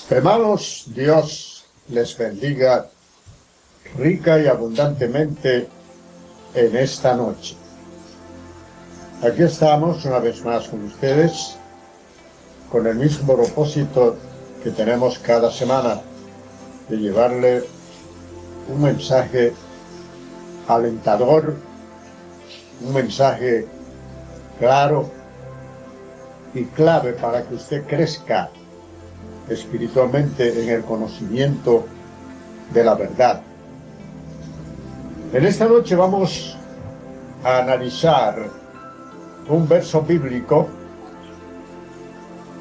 Hermanos, Dios les bendiga rica y abundantemente en esta noche. Aquí estamos una vez más con ustedes, con el mismo propósito que tenemos cada semana, de llevarle un mensaje alentador, un mensaje claro y clave para que usted crezca espiritualmente en el conocimiento de la verdad. En esta noche vamos a analizar un verso bíblico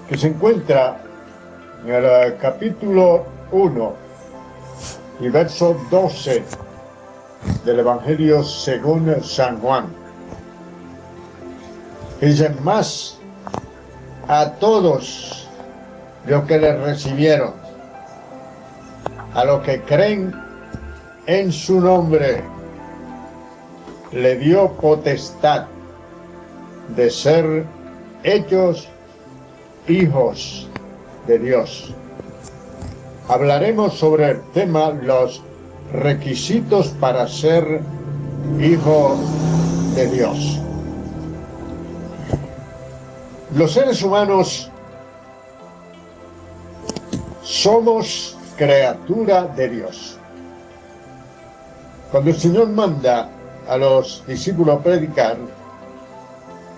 que se encuentra en el capítulo 1 y verso 12 del Evangelio según San Juan. Dice: más a todos los que le recibieron, a los que creen en su nombre, le dio potestad de ser hechos hijos de Dios. Hablaremos sobre el tema los requisitos para ser hijo de Dios. Los seres humanos somos criatura de Dios. Cuando el Señor manda a los discípulos a predicar,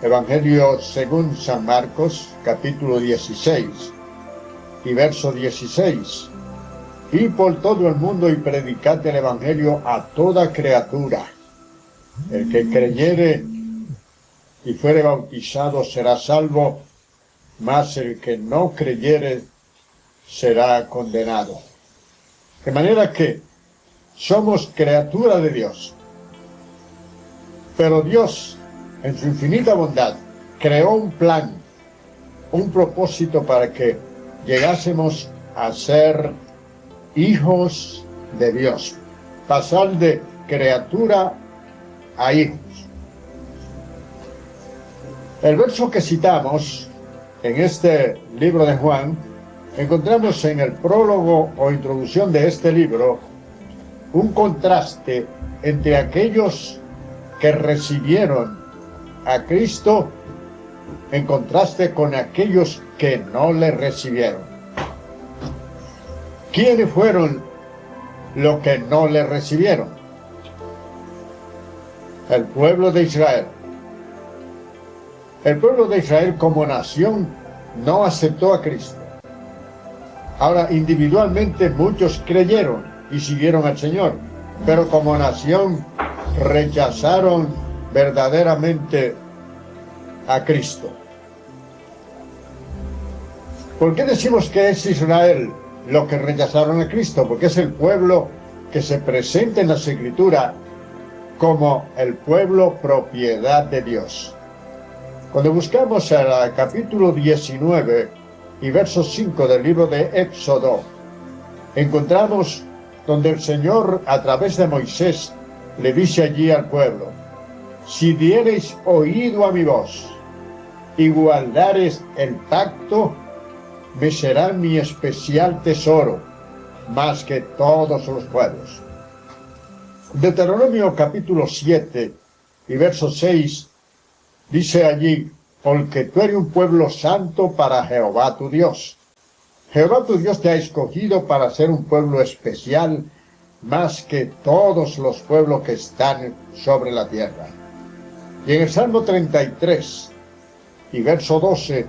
Evangelio según San Marcos, capítulo 16 y verso 16, y por todo el mundo y predicad el Evangelio a toda criatura. El que creyere y fuere bautizado será salvo, mas el que no creyere será condenado. De manera que somos criatura de Dios. Pero Dios, en su infinita bondad, creó un plan, un propósito para que llegásemos a ser hijos de Dios. Pasar de criatura a hijos. El verso que citamos en este libro de Juan, encontramos en el prólogo o introducción de este libro un contraste entre aquellos que recibieron a Cristo en contraste con aquellos que no le recibieron. ¿Quiénes fueron los que no le recibieron? El pueblo de Israel. El pueblo de Israel como nación no aceptó a Cristo. Ahora, individualmente muchos creyeron y siguieron al Señor, pero como nación rechazaron verdaderamente a Cristo. ¿Por qué decimos que es Israel lo que rechazaron a Cristo? Porque es el pueblo que se presenta en las Escrituras como el pueblo propiedad de Dios. Cuando buscamos el capítulo 19 y verso 5 del libro de Éxodo, encontramos donde el Señor, a través de Moisés, le dice allí al pueblo: si diereis oído a mi voz y guardareis el pacto, me será mi especial tesoro, más que todos los pueblos. Deuteronomio capítulo 7 y verso 6 dice allí: porque tú eres un pueblo santo para Jehová tu Dios. Jehová tu Dios te ha escogido para ser un pueblo especial, más que todos los pueblos que están sobre la tierra. Y en el Salmo 33 y verso 12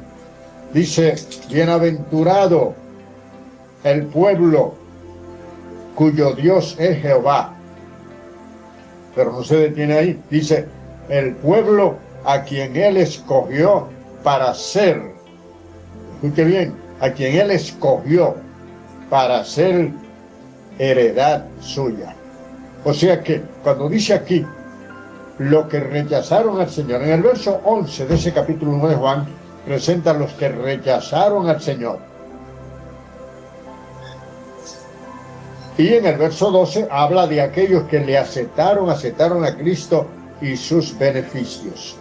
dice: bienaventurado el pueblo cuyo Dios es Jehová. Pero no se detiene ahí, dice: el pueblo a quien él escogió para ser, escuche bien, a quien él escogió para ser heredad suya. O sea que cuando dice aquí lo que rechazaron al Señor, en el verso 11 de ese capítulo 1 de Juan presenta los que rechazaron al Señor, y en el verso 12 habla de aquellos que le aceptaron a Cristo y sus beneficios.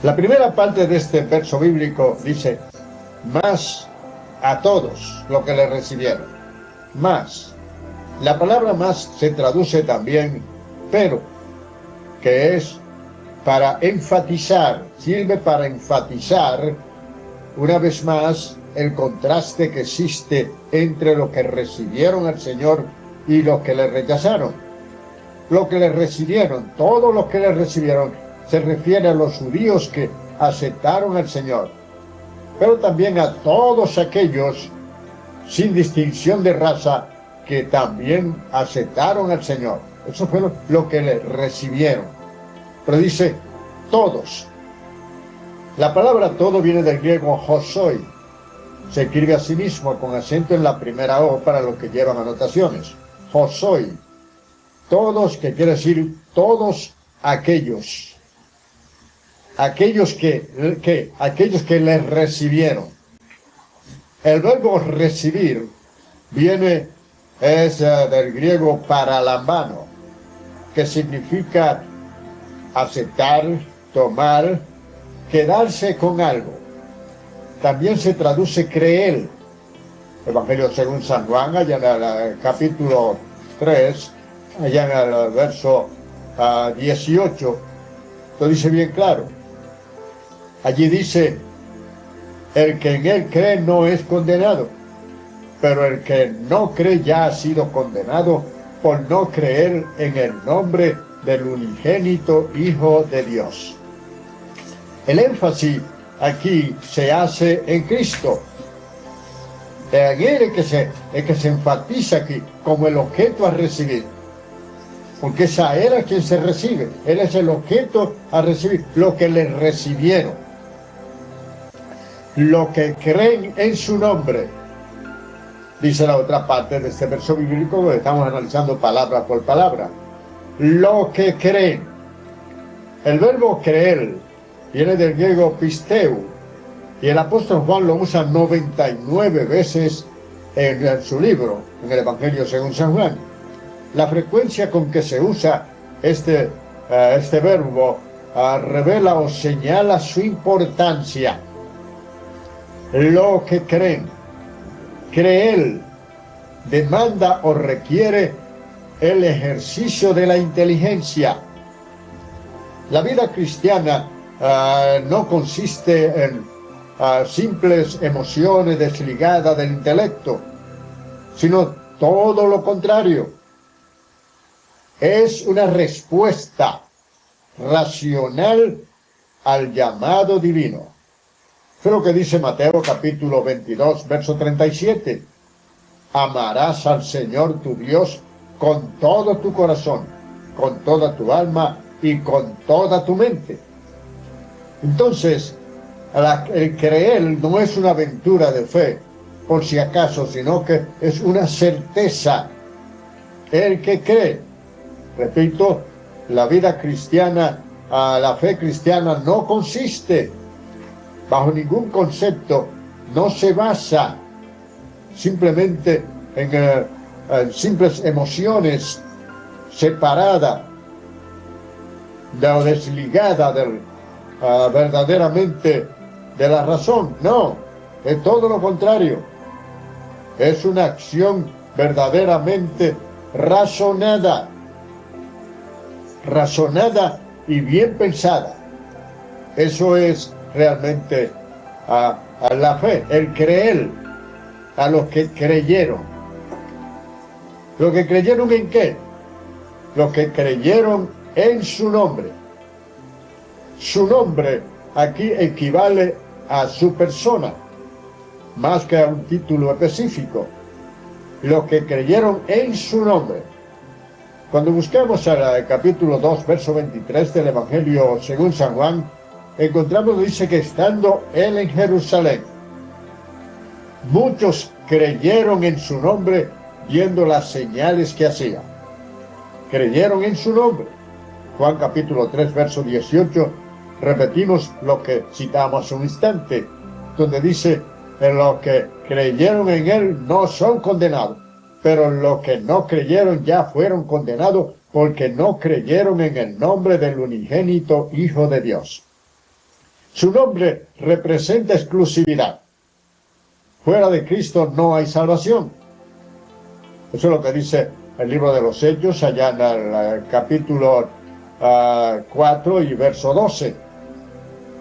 La primera parte de este verso bíblico dice: más a todos los que le recibieron. Más, la palabra más se traduce también pero, que es para enfatizar, sirve para enfatizar una vez más el contraste que existe entre los que recibieron al Señor y los que le rechazaron. Los que le recibieron, todos los que le recibieron, se refiere a los judíos que aceptaron al Señor, pero también a todos aquellos, sin distinción de raza, que también aceptaron al Señor. Eso fue lo que le recibieron. Pero dice todos. La palabra todo viene del griego hosoi. Se escribe a sí mismo con acento en la primera O para los que llevan anotaciones. Hosoi. Todos, que quiere decir todos aquellos. Aquellos que le recibieron. El verbo recibir es del griego paralambano, que significa aceptar, tomar, quedarse con algo. También se traduce creer. Evangelio según San Juan, allá en el capítulo 3, allá en el verso 18, lo dice bien claro. Allí dice, el que en él cree no es condenado, pero el que no cree ya ha sido condenado por no creer en el nombre del unigénito Hijo de Dios. El énfasis aquí se hace en Cristo. En él es que se enfatiza aquí como el objeto a recibir. Porque es a él a quien se recibe. Él es el objeto a recibir. Lo que le recibieron. Lo que creen en su nombre. Dice la otra parte de este verso bíblico, donde estamos analizando palabra por palabra. Lo que creen. El verbo creer viene del griego pisteu, y el apóstol Juan lo usa 99 veces en su libro, en el Evangelio según San Juan. La frecuencia con que se usa este verbo revela o señala su importancia. Lo que creen. Creer demanda o requiere el ejercicio de la inteligencia. La vida cristiana no consiste en simples emociones desligadas del intelecto, sino todo lo contrario. Es una respuesta racional al llamado divino. Eso es lo que dice Mateo capítulo 22, verso 37. Amarás al Señor tu Dios con todo tu corazón, con toda tu alma y con toda tu mente. Entonces, el creer no es una aventura de fe, por si acaso, sino que es una certeza. El que cree, repito, la vida cristiana, la fe cristiana no consiste, bajo ningún concepto, no se basa simplemente en simples emociones separadas o desligadas verdaderamente de la razón. No, es todo lo contrario. Es una acción verdaderamente razonada y bien pensada. Eso es realmente a la fe, el creer, a los que creyeron. ¿Los que creyeron en qué? Los que creyeron en su nombre. Su nombre aquí equivale a su persona, más que a un título específico. Los que creyeron en su nombre. Cuando buscamos el capítulo 2, verso 23 del Evangelio según San Juan, encontramos, dice que estando él en Jerusalén, muchos creyeron en su nombre viendo las señales que hacía. Creyeron en su nombre. Juan capítulo 3, verso 18, repetimos lo que citamos hace un instante, donde dice, los que creyeron en él no son condenados, pero los que no creyeron ya fueron condenados porque no creyeron en el nombre del unigénito Hijo de Dios. Su nombre representa exclusividad. Fuera de Cristo no hay salvación. Eso es lo que dice el libro de los Hechos, allá en el capítulo 4 y verso 12.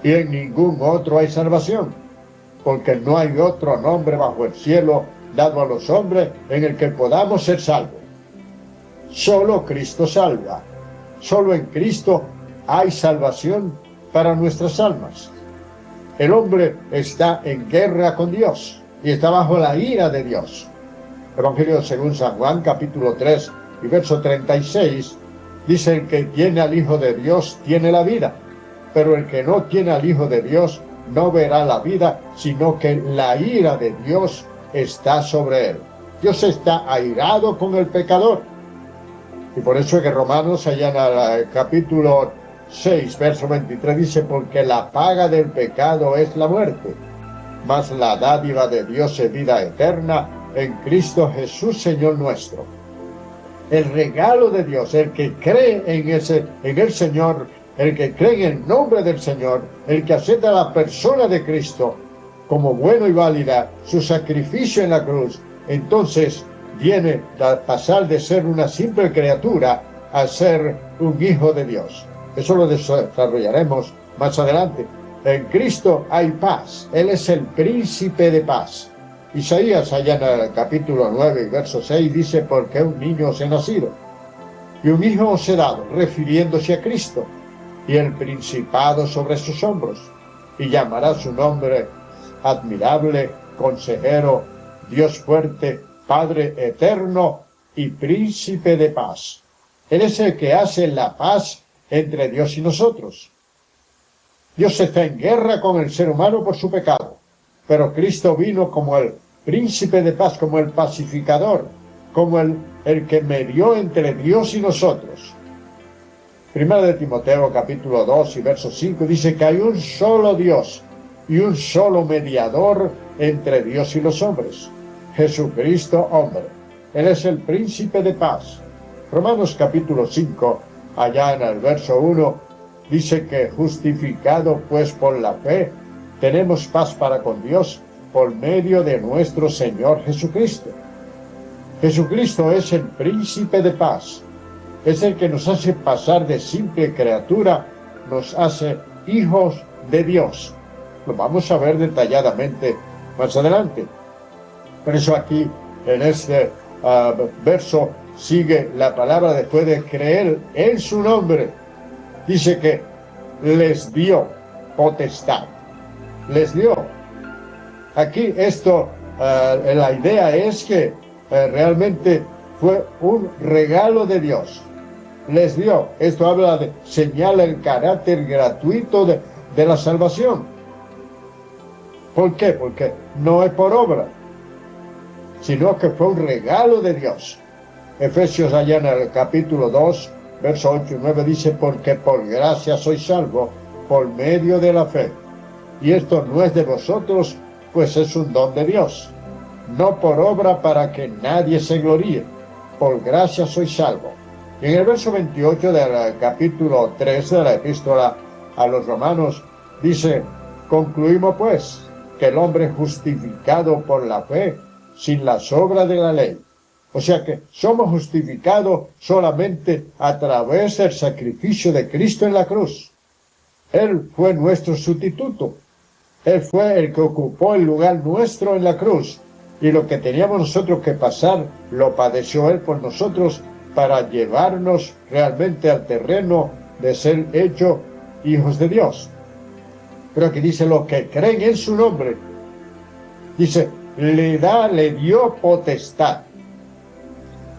Y en ningún otro hay salvación, porque no hay otro nombre bajo el cielo dado a los hombres en el que podamos ser salvos. Solo Cristo salva. Solo en Cristo hay salvación para nuestras almas. El hombre está en guerra con Dios y está bajo la ira de Dios. Evangelio según San Juan, capítulo 3 y verso 36, dice: el que tiene al Hijo de Dios tiene la vida, pero el que no tiene al Hijo de Dios no verá la vida, sino que la ira de Dios está sobre él. Dios está airado con el pecador. Y por eso es que Romanos, allá en el capítulo 6, verso 23, dice: porque la paga del pecado es la muerte, mas la dádiva de Dios es vida eterna en Cristo Jesús, Señor nuestro. El regalo de Dios, el que cree en el Señor, el que cree en el nombre del Señor, el que acepta a la persona de Cristo como bueno y válida, su sacrificio en la cruz, entonces viene a pasar de ser una simple criatura a ser un hijo de Dios. Eso lo desarrollaremos más adelante. En Cristo hay paz. Él es el príncipe de paz. Isaías, allá en el capítulo 9 y verso 6, dice: porque un niño os he nacido, y un hijo os he dado, refiriéndose a Cristo, y el principado sobre sus hombros, y llamará su nombre Admirable, Consejero, Dios fuerte, Padre eterno y Príncipe de paz. Él es el que hace la paz entre Dios y nosotros. Dios está en guerra con el ser humano por su pecado, pero Cristo vino como el príncipe de paz, como el pacificador, como el que medió entre Dios y nosotros. Primera de Timoteo, capítulo 2 y verso 5, dice que hay un solo Dios y un solo mediador entre Dios y los hombres, Jesucristo hombre. Él es el príncipe de paz. Romanos capítulo 5, allá en el verso 1, dice que justificado pues por la fe, tenemos paz para con Dios por medio de nuestro Señor Jesucristo. Jesucristo es el príncipe de paz. Es el que nos hace pasar de simple criatura, nos hace hijos de Dios. Lo vamos a ver detalladamente más adelante. Por eso aquí, en este verso, sigue la palabra después de creer en su nombre. Dice que les dio potestad. Les dio. Aquí la idea es que realmente fue un regalo de Dios. Les dio. Esto señala el carácter gratuito de la salvación. ¿Por qué? Porque no es por obra, sino que fue un regalo de Dios. Efesios, allá en el capítulo 2, verso 8 y 9, dice: porque por gracia sois salvos por medio de la fe. Y esto no es de vosotros, pues es un don de Dios, no por obra para que nadie se gloríe. Por gracia sois salvos. Y en el verso 28 del capítulo 3 de la epístola a los Romanos dice: concluimos pues que el hombre justificado por la fe, sin las obras de la ley. O sea que somos justificados solamente a través del sacrificio de Cristo en la cruz. Él fue nuestro sustituto. Él fue el que ocupó el lugar nuestro en la cruz. Y lo que teníamos nosotros que pasar, lo padeció Él por nosotros para llevarnos realmente al terreno de ser hechos hijos de Dios. Pero aquí dice: los que creen en su nombre, dice, le dio potestad.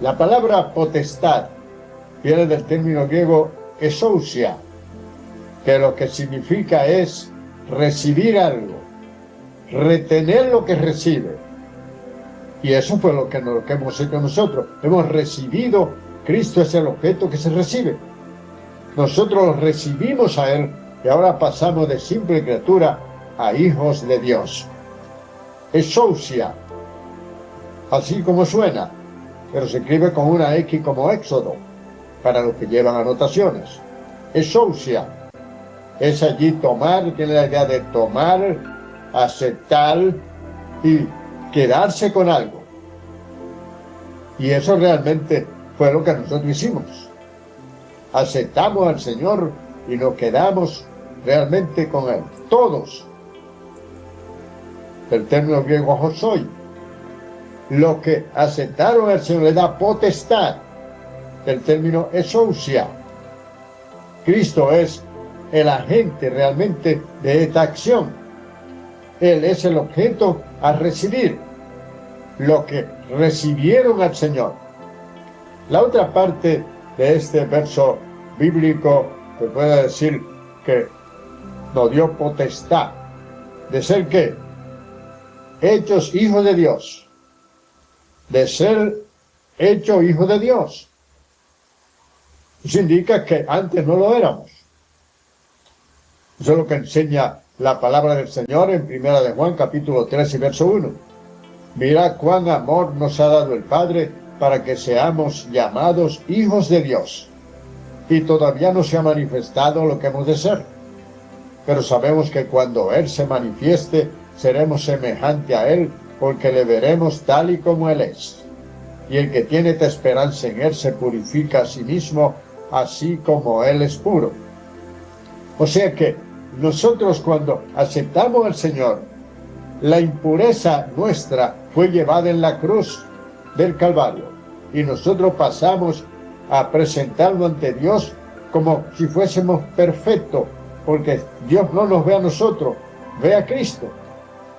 La palabra potestad viene del término griego exousia, que lo que significa es recibir algo, retener lo que recibe. Y eso fue lo que hemos hecho nosotros. Hemos recibido. Cristo es el objeto que se recibe. Nosotros lo recibimos a Él y ahora pasamos de simple criatura a hijos de Dios. Exousia, así como suena, pero se escribe con una X como Éxodo, para los que llevan anotaciones. Exousia es allí tomar, tiene la idea de tomar, aceptar y quedarse con algo. Y eso realmente fue lo que nosotros hicimos. Aceptamos al Señor y nos quedamos realmente con Él. Todos. El término griego hosoi. Los que aceptaron al Señor le da potestad. El término exousia. Cristo es el agente realmente de esta acción. Él es el objeto a recibir. Los que recibieron al Señor. La otra parte de este verso bíblico que puede decir que nos dio potestad de ser ¿qué? Hechos hijos de Dios. De ser hechos hijos de Dios. Eso indica que antes no lo éramos. Eso es lo que enseña la palabra del Señor en 1 de Juan, capítulo 3 y verso 1. Mirad cuán amor nos ha dado el Padre para que seamos llamados hijos de Dios. Y todavía no se ha manifestado lo que hemos de ser. Pero sabemos que cuando Él se manifieste, seremos semejante a Él, porque le veremos tal y como Él es. Y el que tiene esta esperanza en Él se purifica a sí mismo, así como Él es puro. O sea que nosotros cuando aceptamos al Señor, la impureza nuestra fue llevada en la cruz del Calvario. Y nosotros pasamos a presentarlo ante Dios como si fuésemos perfectos, porque Dios no nos ve a nosotros, ve a Cristo.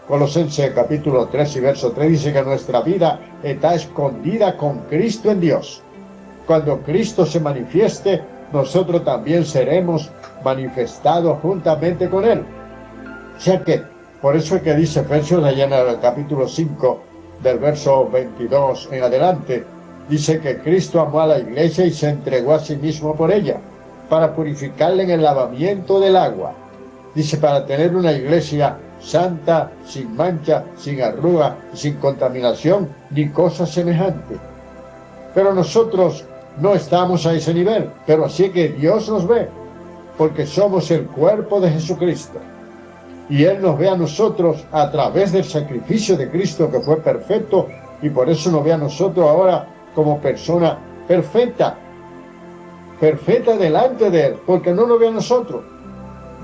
Colosenses capítulo 3 y verso 3 dice que nuestra vida está escondida con Cristo en Dios. Cuando Cristo se manifieste, nosotros también seremos manifestados juntamente con Él. O sea que, por eso es que dice Efesios allá en el capítulo 5, del verso 22 en adelante, dice que Cristo amó a la iglesia y se entregó a sí mismo por ella, para purificarla en el lavamiento del agua. Dice, para tener una iglesia santa, sin mancha, sin arruga, sin contaminación, ni cosa semejante. Pero nosotros no estamos a ese nivel, pero así que Dios nos ve, porque somos el cuerpo de Jesucristo. Y Él nos ve a nosotros a través del sacrificio de Cristo que fue perfecto, y por eso nos ve a nosotros ahora como persona perfecta, perfecta delante de Él, porque no nos ve a nosotros,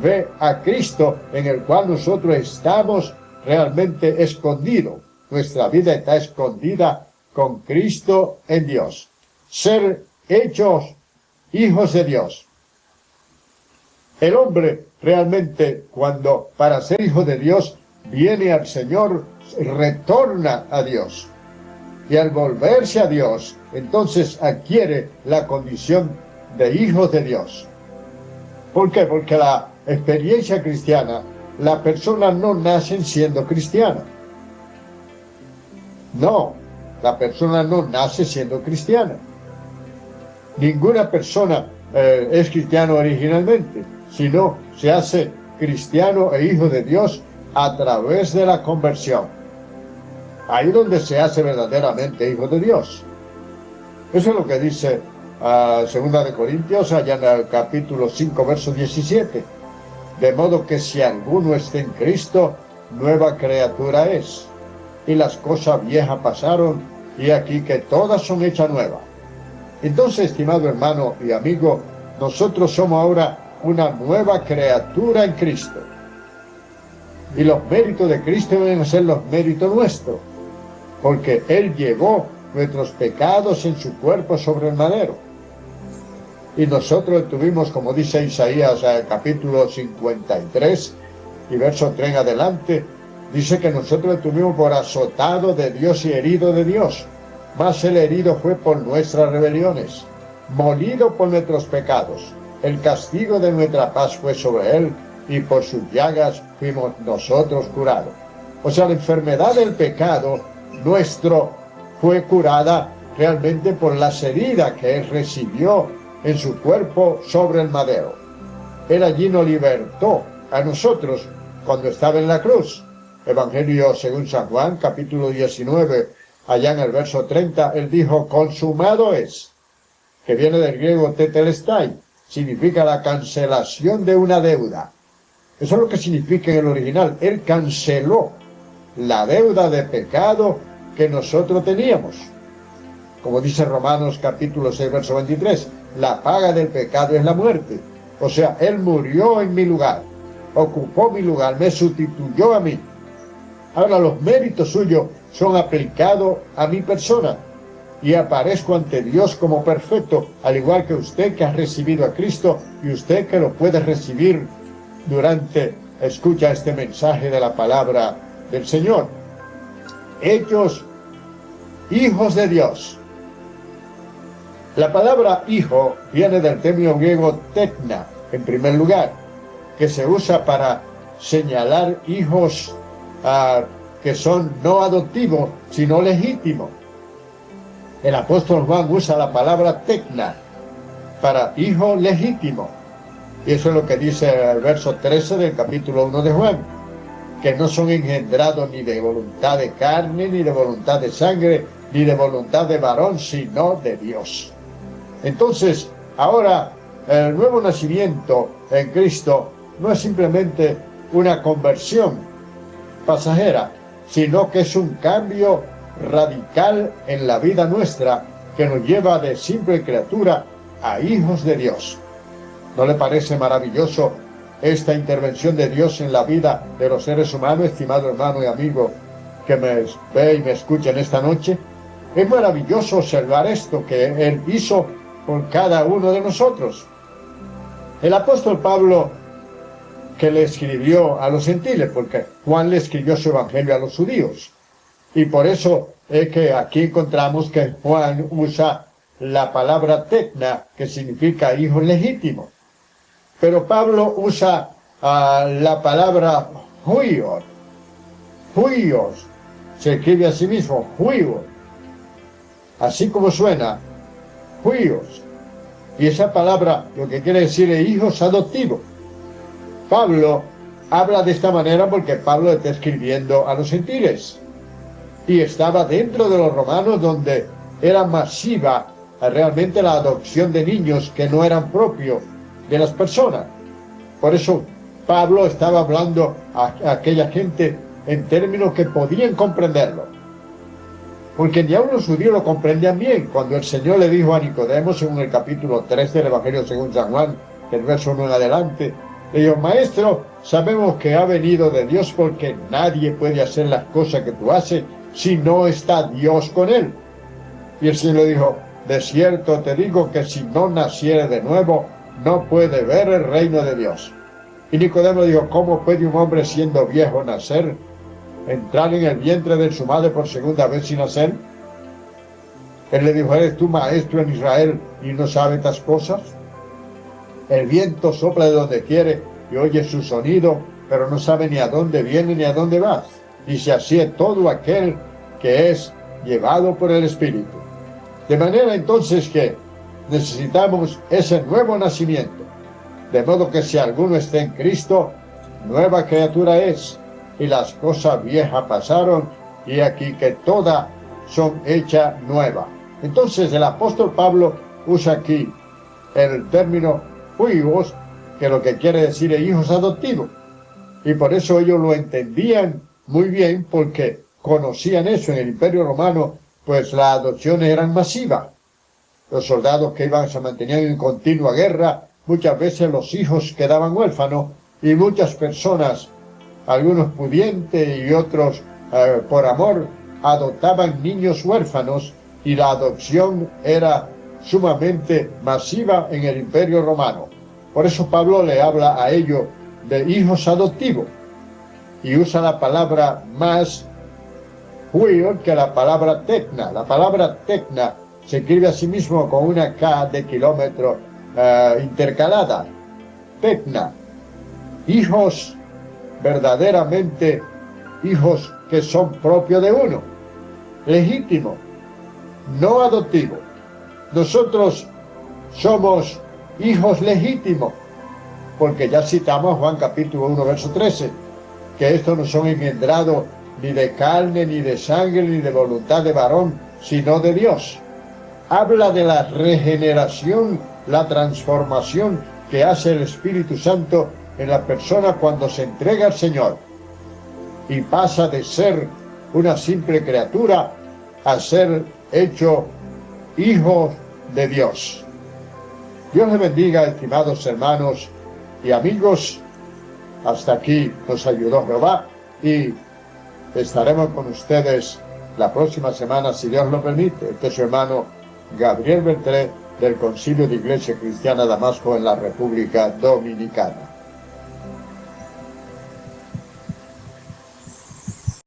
ve a Cristo en el cual nosotros estamos realmente escondidos. Nuestra vida está escondida con Cristo en Dios. Ser hechos hijos de Dios. El hombre realmente, cuando para ser hijo de Dios viene al Señor, retorna a Dios. Y al volverse a Dios, entonces adquiere la condición de hijos de Dios. ¿Por qué? Porque la experiencia cristiana, la persona no nace siendo cristiana. No, la persona no nace siendo cristiana. Ninguna persona es cristiano originalmente, sino se hace cristiano e hijo de Dios a través de la conversión. Ahí donde se hace verdaderamente hijo de Dios. Eso es lo que dice 2 de Corintios, allá en el capítulo 5, verso 17. De modo que si alguno está en Cristo, nueva criatura es. Y las cosas viejas pasaron, y aquí que todas son hechas nuevas. Entonces, estimado hermano y amigo, nosotros somos ahora una nueva criatura en Cristo. Y los méritos de Cristo deben ser los méritos nuestros, porque Él llevó nuestros pecados en su cuerpo sobre el madero. Y nosotros tuvimos, como dice Isaías, capítulo 53, y verso 3 en adelante, dice que nosotros estuvimos por azotado de Dios y herido de Dios. Mas el herido fue por nuestras rebeliones, molido por nuestros pecados. El castigo de nuestra paz fue sobre Él, y por sus llagas fuimos nosotros curados. O sea, la enfermedad del pecado nuestro fue curada realmente por las heridas que Él recibió en su cuerpo sobre el madero. Él allí nos libertó a nosotros cuando estaba en la cruz. Evangelio según San Juan, capítulo 19, allá en el verso 30, Él dijo, consumado es, que viene del griego tetelestai, significa la cancelación de una deuda. Eso es lo que significa en el original. Él canceló la deuda de pecado que nosotros teníamos. Como dice Romanos capítulo 6, verso 23, la paga del pecado es la muerte. O sea, Él murió en mi lugar, ocupó mi lugar, me sustituyó a mí. Ahora los méritos suyos son aplicados a mi persona y aparezco ante Dios como perfecto, al igual que usted que ha recibido a Cristo y usted que lo puede recibir escucha este mensaje de la palabra del Señor. Hechos hijos de Dios. La palabra hijo viene del término griego tekna, en primer lugar, que se usa para señalar hijos que son no adoptivos, sino legítimos. El apóstol Juan usa la palabra tekna para hijo legítimo. Y eso es lo que dice el verso 13 del capítulo 1 de Juan, que no son engendrados ni de voluntad de carne, ni de voluntad de sangre, ni de voluntad de varón, sino de Dios. Entonces, ahora, el nuevo nacimiento en Cristo no es simplemente una conversión pasajera, sino que es un cambio radical en la vida nuestra que nos lleva de simple criatura a hijos de Dios. ¿No le parece maravilloso esta intervención de Dios en la vida de los seres humanos, estimado hermano y amigo que me ve y me escucha en esta noche? Es maravilloso observar esto que Él hizo por cada uno de nosotros. El apóstol Pablo, que le escribió a los gentiles, porque Juan le escribió su evangelio a los judíos, y por eso es que aquí encontramos que Juan usa la palabra tekna, que significa hijo legítimo. Pero Pablo usa la palabra huios. Huios. Se escribe a sí mismo, huios. Así como suena, huios. Y esa palabra lo que quiere decir es hijos adoptivos. Pablo habla de esta manera porque Pablo está escribiendo a los gentiles. Y estaba dentro de los romanos donde era masiva realmente la adopción de niños que no eran propios de las personas. Por eso Pablo estaba hablando a aquella gente en términos que podían comprenderlo, porque ni aun los judíos lo comprendían bien. Cuando el Señor le dijo a Nicodemo, según el capítulo 3 del Evangelio según San Juan, el verso 1 en adelante, le dijo: Maestro, sabemos que ha venido de Dios, porque nadie puede hacer las cosas que tú haces si no está Dios con él. Y el Señor le dijo: de cierto te digo que si no naciere de nuevo, no puede ver el reino de Dios. Y Nicodemo dijo: ¿cómo puede un hombre siendo viejo nacer, entrar en el vientre de su madre por segunda vez sin nacer? Él le dijo: ¿eres tú maestro en Israel y no sabes estas cosas? El viento sopla de donde quiere y oye su sonido, pero no sabe ni a dónde viene ni a dónde va. Dice: así es todo aquel que es llevado por el Espíritu. De manera entonces que necesitamos ese nuevo nacimiento, de modo que si alguno está en Cristo, nueva criatura es, y las cosas viejas pasaron, y aquí que todas son hechas nuevas. Entonces el apóstol Pablo usa aquí el término huios, que lo que quiere decir es hijos adoptivos, y por eso ellos lo entendían muy bien, porque conocían eso. En el Imperio Romano, pues las adopciones eran masivas. Los soldados que se mantenían en continua guerra, muchas veces los hijos quedaban huérfanos, y muchas personas, algunos pudientes y otros por amor, adoptaban niños huérfanos, y la adopción era sumamente masiva en el Imperio Romano. Por eso Pablo le habla a ellos de hijos adoptivos, y usa la palabra más huios que la palabra tekna. La palabra tekna se escribe a sí mismo con una K de kilómetro intercalada. Tekna. Hijos, verdaderamente hijos que son propios de uno. Legítimo, no adoptivo. Nosotros somos hijos legítimos, porque ya citamos Juan capítulo 1, verso 13, que estos no son engendrados ni de carne, ni de sangre, ni de voluntad de varón, sino de Dios. Habla de la regeneración, la transformación que hace el Espíritu Santo en la persona cuando se entrega al Señor. y pasa de ser una simple criatura a ser hecho hijo de Dios. Dios les bendiga, estimados hermanos y amigos. Hasta aquí nos ayudó Jehová y estaremos con ustedes la próxima semana, si Dios lo permite. Este es su hermano Gabriel Bertré, del Concilio de Iglesia Cristiana Damasco en la República Dominicana.